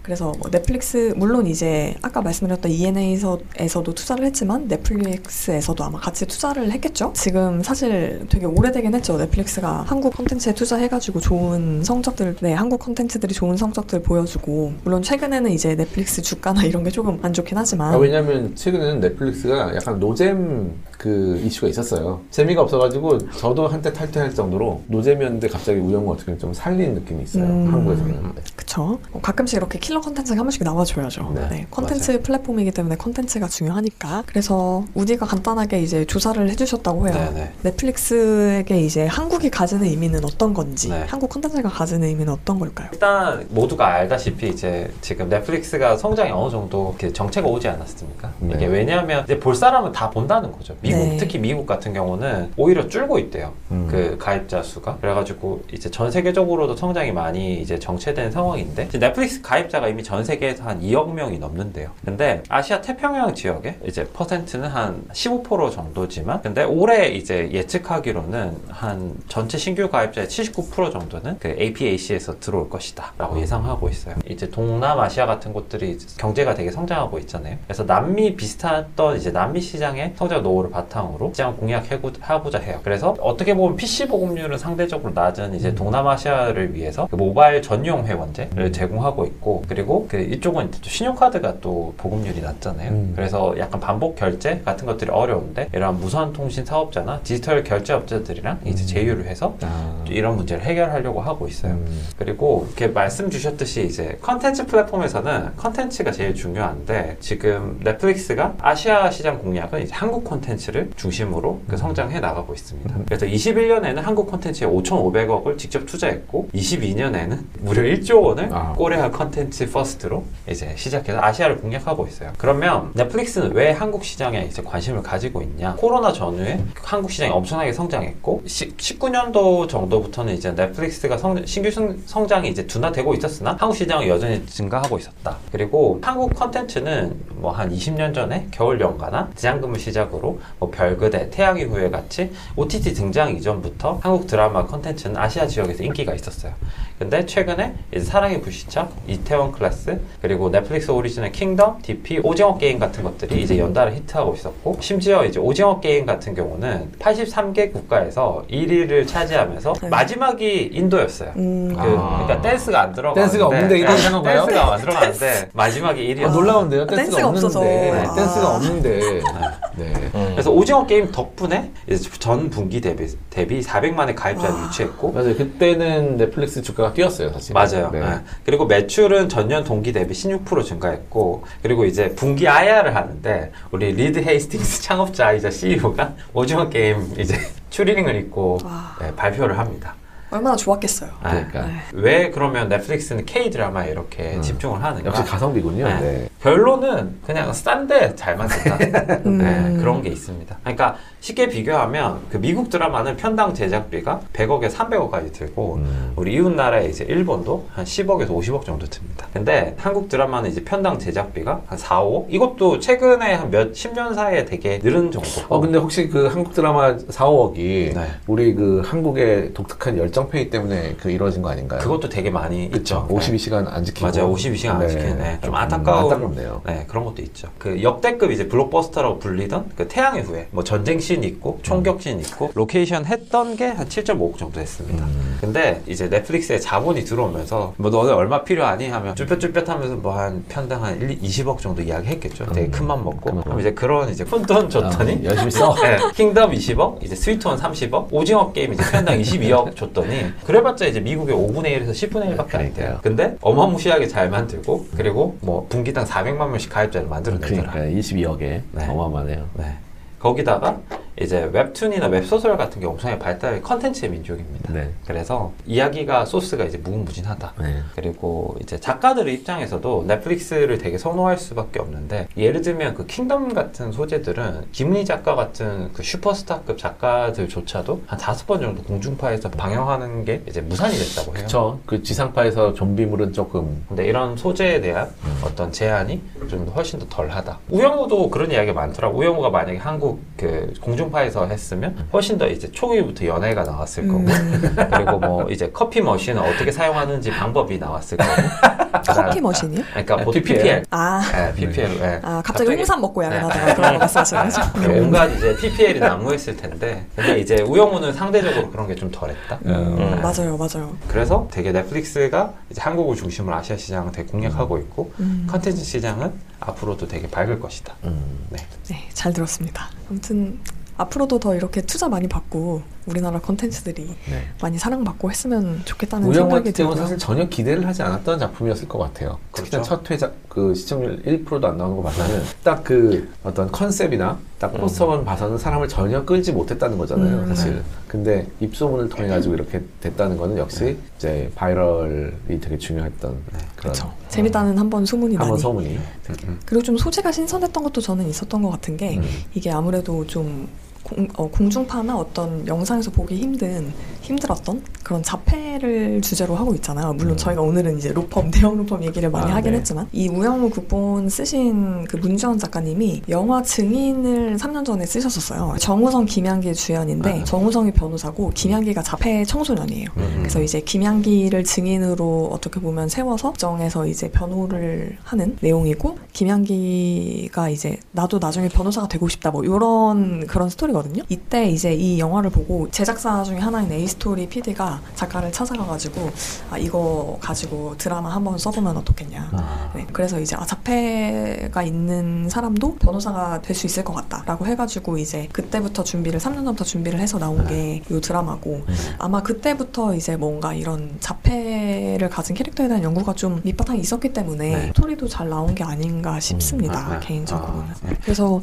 그래서 뭐 넷플릭스 물론 이제 아까 말씀드렸던 ENA에서도 투자를 했지만 넷플릭스에서도 아마 같이 투자를 했겠죠? 지금 사실 되게 오래되긴 했죠. 넷플릭스가 한국 콘텐츠에 투자해가지고 좋은 성적들, 한국 콘텐츠들이 좋은 성적들 보여주고 물론 최근에는 이제 넷플릭스 주가나 이런 게 조금 안 좋긴 하지만 왜냐면 최근에는 넷플릭스가 약간 노잼 그 이슈가 있었어요. 재미가 없어가지고 저도 한때 탈퇴할 정도로 노잼이었는데 갑자기 우영우 어떻게 좀 살린 느낌이 있어요. 한국에서는. 그쵸. 가끔씩 이렇게 킬러 콘텐츠가 한 번씩 나와줘야죠. 콘텐츠 플랫폼이기 때문에 콘텐츠가 중요하니까. 그래서 우디가 간단하게 이제 조사를 해주셨다고 해요. 넷플릭스에게 이제 한국이 가지는 의미는 어떤 건지, 한국 콘텐츠가 가지는 의미는 어떤 걸까요? 일단 모두가 알다시피 이제 지금 넷플릭스가 성장이 어느 정도 이렇게 정체가 오지 않았습니까? 이게 왜냐하면 이제 볼 사람은 다 본다는 거죠. 미국, 특히 미국 같은 경우는 오히려 줄고 있대요. 그 가입자 수가. 그래가지고 이제 전 세계적으로도 성장이 많이 이제 정체된 상황인데 이제 넷플릭스 가입자가 이미 전 세계에서 한 2억 명이 넘는데요. 근데 아시아 태평양 지역에 이제 퍼센트는 한 15% 정도지만 근데 올해 이제 예측하기로는 한 전체 신규 가입자의 79% 정도는 그 APAC에서 들어올 것이다 라고 예상하고 있어요. 이제 동남아시아 같은 곳들이 경제가 되게 성장하고 있잖아요. 그래서 남미 비슷했던 이제 남미 시장의 성장 노후를 바탕으로 시장 공략하고자 해요. 그래서 어떻게 보면 PC 보급률은 상대적으로 낮은 이제 동남아시아를 위해서 그 모바일 전용 회원제를 제공하고 있고 그리고 그 이쪽은 또 신용카드가 또 보급률이 낮잖아요. 그래서 약간 반복 결제 같은 것들이 어려운데 이런 무선 통신 사업자나 디지털 결제 업체들이랑 이제 제휴를 해서 이런 문제를 해결하려고 하고 있어요. 그리고 이렇게 말씀 주셨듯이 이제 컨텐츠 플랫폼에서는 컨텐츠가 제일 중요한데 지금 넷플릭스가 아시아 시장 공략은 이제 한국 콘텐츠를 중심으로 그 성장해 나가고 있습니다. 그래서 21년에는 한국 콘텐츠에 5,500억을 직접 투자했고 22년에는 무려 1조 원을 코리아 컨텐츠 퍼스트로 이제 시작해서 아시아를 공략하고 있어요. 그러면 넷플릭스는 왜 한국 시장에 이제 관심을 가지고 있냐? 코로나 전후에 한국 시장이 엄청나게 성장했고 19년도 정도부터는 이제 넷플릭스가 신규 성장이 이제 둔화되고 있었으나 한국 시장은 여전히 증가하고 있었다. 그리고 한국 컨텐츠는 뭐 한 20년 전에 겨울 연가나 대장금을 시작으로 뭐 별그대, 태양의 후예 같이 OTT 등장 이전부터 한국 드라마 컨텐츠는 아시아 지역에서 인기가 있었어요. 근데 최근에 이제 사랑의 불시착, 이태원 클래스, 그리고 넷플릭스 오리지널 킹덤, DP, 오징어 게임 같은 것들이 이제 연달아 히트하고 있었고 심지어 이제 오징어 게임 같은 경우는 83개 국가에서 1위를 차지하면서 마지막이 인도였어요. 그러니까 댄스가 안 들어가는데 댄스가 없는데 1위 하는 건가요? 댄스가 안 들어가는데 마지막이 1위였어요. 놀라운데요? 댄스가 없어서. 댄스가 없는데. 그래서 오징어 게임 덕분에 이제 전 분기 대비 400만의 가입자를 유치했고 맞아요. 그때는 넷플릭스 주가가 뛰었어요, 사실. 맞아요. 그리고 매출은 전년 동기 대비 16% 증가했고 그리고 이제 분기 IR을 하는데 우리 리드 헤이스팅스 창업자이자 CEO가 오징어 게임 이제 추리닝을 입고 발표를 합니다. 얼마나 좋았겠어요. 그러니까. 왜 그러면 넷플릭스는 K-드라마에 이렇게 집중을 하는가? 역시 가성비군요. 결론은 그냥 싼데 잘 만든다. 그런 게 있습니다. 그러니까 쉽게 비교하면 그 미국 드라마는 편당 제작비가 100억에 300억까지 들고 우리 이웃 나라에 이제 일본도 한 10억에서 50억 정도 듭니다. 근데 한국 드라마는 이제 편당 제작비가 한 4, 5억? 이것도 최근에 한 10년 사이에 되게 늘은 정도. 근데 혹시 그 한국 드라마 4, 5억이 우리 그 한국의 독특한 열정페이 때문에 그 이루어진 거 아닌가요? 그것도 되게 많이 있죠. 52시간 안 지키고. 맞아요. 52시간 안 지키는. 좀 안타깝네요. 그런 것도 있죠. 그 역대급 이제 블록버스터라고 불리던 그 태양의 후예, 뭐 전쟁 씬 있고 총격 씬 있고 로케이션 했던 게 한 7.5억 정도 했습니다. 근데 이제 넷플릭스에 자본이 들어오면서 뭐 너네 얼마 필요하니 하면 쭈뼛쭈뼛 하면서 뭐 한 편당 한 20억 정도 이야기했겠죠. 되게 큰 맘 먹고. 그럼 이제 그런 이제 푼돈 줬더니 열심히 써. 킹덤 20억, 이제 스위트원 30억, 오징어 게임 이제 편당 22억 줬더니 그래봤자 이제 미국의 5분의 1에서 10분의 1밖에 안 돼요. 근데 어마무시하게 잘 만들고 그리고 뭐 분기당 400만 명씩 가입자를 만들어내더라. 그러니까 22억에 어마어마하네요. 거기다가 이제 웹툰이나 웹소설 같은 게 엄청나게 발달한 컨텐츠의 민족입니다. 네. 그래서 이야기가 소스가 이제 무궁무진하다. 네. 그리고 이제 작가들의 입장에서도 넷플릭스를 되게 선호할 수밖에 없는데, 예를 들면 그 킹덤 같은 소재들은 김은희 작가 같은 그 슈퍼스타급 작가들조차도 한 5번 정도 공중파에서 방영하는 게 이제 무산이 됐다고 해요. 그렇죠. 그 지상파에서 좀비물은 조금. 근데 이런 소재에 대한 어떤 제한이 좀 훨씬 더 덜하다. 우영우도 그런 이야기가 많더라고. 우영우가 만약에 한국 그 공중파에서 했으면 훨씬 더 이제 초기부터 연애가 나왔을 거고, 그리고 뭐 이제 커피 머신을 어떻게 사용하는지 방법이 나왔을 거고. 커피 머신이요? 그러니까 보통 PPL. PPL. 아, 네, PPL. 네. 갑자기 홍삼 먹고 야근하다가 그런 거 말씀하시는 거죠? 온갖 이제 PPL이 난무했을 텐데, 근데 이제 우영우는 상대적으로 그런 게 좀 덜했다. 맞아요, 맞아요. 그래서 되게 넷플릭스가 이제 한국을 중심으로 아시아 시장을 되게 공략하고 있고, 컨텐츠 시장은 앞으로도 되게 밝을 것이다. 네. 네, 잘 들었습니다. 아무튼 앞으로도 더 이렇게 투자 많이 받고 우리나라 컨텐츠들이 네. 많이 사랑받고 했으면 좋겠다는 우영 생각이 같은 경우는 들고요. 사실 전혀 기대를 하지 않았던 작품이었을 것 같아요. 특히나 그렇죠. 첫 회작 그 시청률 1%도 안 나오는 거 봐서는 딱 그 어떤 컨셉이나 딱 포스터만 봐서는 사람을 전혀 끌지 못했다는 거잖아요, 사실. 근데 입소문을 통해 가지고 이렇게 됐다는 거는 역시 이제 바이럴이 되게 중요했던 그런 그렇죠. 재밌다는 한번 소문이 한번 나니. 소문이. 그리고 좀 소재가 신선했던 것도 저는 있었던 것 같은 게 이게 아무래도 좀 공중파나 어떤 영상에서 보기 힘들었던 그런 자폐를 주제로 하고 있잖아요. 물론 저희가 오늘은 이제 로펌, 대형 로펌 얘기를 많이 하긴 네. 했지만, 이 우영우 극본 쓰신 그 문주원 작가님이 영화 증인을 3년 전에 쓰셨었어요. 정우성, 김양기 주연인데 정우성이 변호사고 김양기가 자폐 청소년이에요. 그래서 이제 김양기를 증인으로 어떻게 보면 세워서 정에서 이제 변호를 하는 내용이고, 김양기가 이제 나도 나중에 변호사가 되고 싶다 뭐 이런 그런 스토리거든요. 이때 이제 이 영화를 보고 제작사 중에 하나인 A스토리 PD가 작가를 찾아가가지고 이거 가지고 드라마 한번 써보면 어떻겠냐. 네, 그래서 이제 자폐가 있는 사람도 변호사가 될 수 있을 것 같다라고 해가지고 이제 그때부터 3년 전부터 준비를 해서 나온 게 이 드라마고, 아마 그때부터 이제 뭔가 이런 자폐를 가진 캐릭터에 대한 연구가 좀 밑바탕이 있었기 때문에 스토리도 잘 나온 게 아닌가 싶습니다. 개인적으로는. 그래서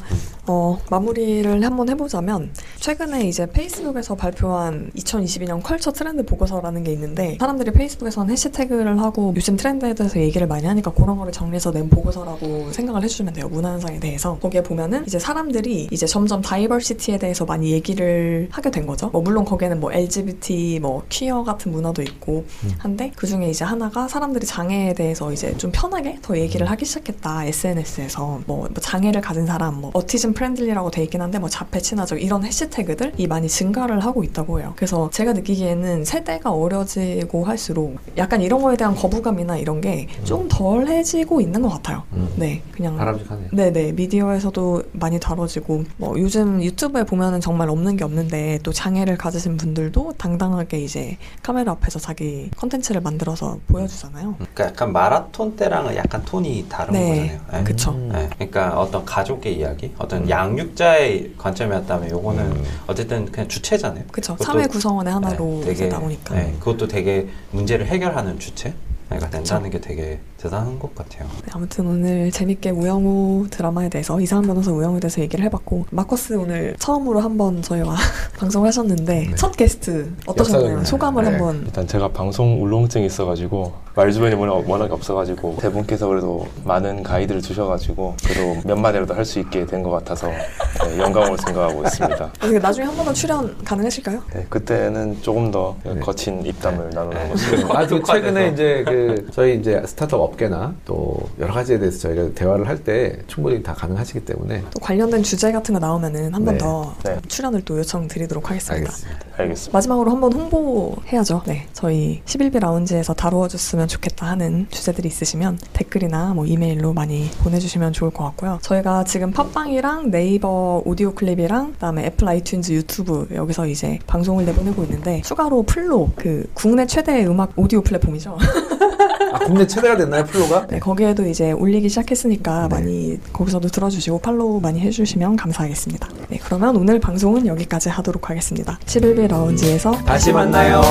마무리를 한번 해보자면, 최근에 이제 페이스북에서 발표한 2022년 컬처 트렌드 보고서라는 게 있는데, 사람들이 페이스북에서는 해시태그를 하고 요즘 트렌드에 대해서 얘기를 많이 하니까 그런 거를 정리해서 낸 보고서라고 생각을 해주시면 돼요. 문화 현상에 대해서. 거기에 보면은 이제 사람들이 이제 점점 다이버시티에 대해서 많이 얘기를 하게 된 거죠. 물론 거기에는 뭐 LGBT, 뭐 퀴어 같은 문화도 있고 한데, 그 중에 이제 하나가 사람들이 장애에 대해서 이제 좀 편하게 더 얘기를 하기 시작했다. SNS에서 뭐 장애를 가진 사람, 뭐 어티즘 프렌들리라고 돼 있긴 한데 뭐 자폐 친화적 이런 해시태그들이 많이 증가를 하고 있다고 해요. 그래서 제가 느끼기에는 세대가 어려지고 할수록 약간 이런 거에 대한 거부감이나 이런 게 좀 덜해지고 있는 것 같아요. 네, 그냥 바람직하네요. 네네, 미디어에서도 많이 다뤄지고, 뭐 요즘 유튜브에 보면은 정말 없는 게 없는데, 또 장애를 가지신 분들도 당당하게 이제 카메라 앞에서 자기 컨텐츠를 만들어서 보여주잖아요. 그러니까 약간 마라톤 때랑은 약간 톤이 다른 네, 거잖아요. 네. 그쵸. 네. 그러니까 어떤 가족의 이야기, 어떤 양육자의 관점이었다면 요거는 어쨌든 그냥 주체잖아요. 그쵸. 그것도- 사회 구성원의 하나로 네, 이제 되게, 나오니까. 네, 그것도 되게 문제를 해결하는 주체가 된다는 게 되게 대단한 것 같아요. 네, 아무튼 오늘 재밌게 우영우 드라마에 대해서, 이상한 변호사 우영우에 대해서 얘기를 해봤고, 마커스 오늘 처음으로 한번 저희와 방송을 하셨는데 첫 게스트 어떠셨나요? 역사적이네요. 소감을 네. 한번. 일단 제가 방송 울렁증이 있어가지고 말 주변이 워낙 없어가지고 대분께서 그래도 많은 가이드를 주셔가지고 그래도 몇 마디라도 할 수 있게 된 것 같아서 네, 영광으로 생각하고 있습니다. 어떻게 나중에 한 번 더 출연 가능하실까요? 네, 그때는 조금 더 거친 입담을 나누는 것으로 아주 최근에 이제 저희 이제 스타트업 업계나 또 여러 가지에 대해서 저희가 대화를 할 때 충분히 다 가능하시기 때문에. 또 관련된 주제 같은 거 나오면은 한 번 네. 더 네. 출연을 또 요청드리도록 하겠습니다. 알겠습니다. 알겠습니다. 마지막으로 한번 홍보해야죠. 네, 저희 11비 라운지에서 다루어줬으면 좋겠다 하는 주제들이 있으시면 댓글이나 뭐 이메일로 많이 보내주시면 좋을 것 같고요. 저희가 지금 팟빵이랑 네이버 오디오 클립이랑 그다음에 애플 아이튠즈 유튜브 여기서 이제 방송을 내보내고 있는데, 추가로 플로, 그 국내 최대의 음악 오디오 플랫폼이죠. 국내 최대가 됐나요, 플로가? 네, 거기에도 이제 올리기 시작했으니까 많이 거기서도 들어주시고 팔로우 많이 해주시면 감사하겠습니다. 네, 그러면 오늘 방송은 여기까지 하도록 하겠습니다. 11비 라운지에서 다시 만나요.